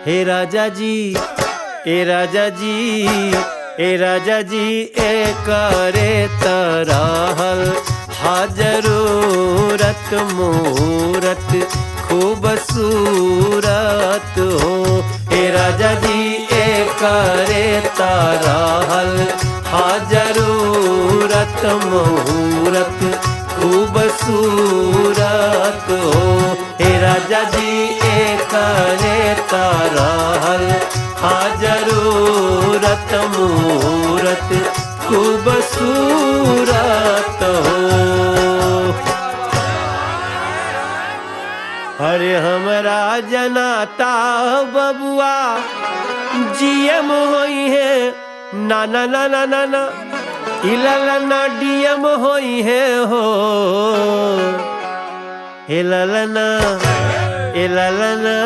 हे राजा जी, ए राजा जी, ए राजा जी, ए करे तरहल हाजरूरत मूरत खूबसूरत हो। ए राजा जी, ए करे तरहल हाजरूरत मूरत खूबसूरत हो। हे राजा जी, ए करे तरहल हाजरूरत मूरत खूबसूरत हो। अरे हमरा जनाता बबुआ जीएम होई है, ना ना ना ना ना ना इललना डीएम होई है हो। इललना इललना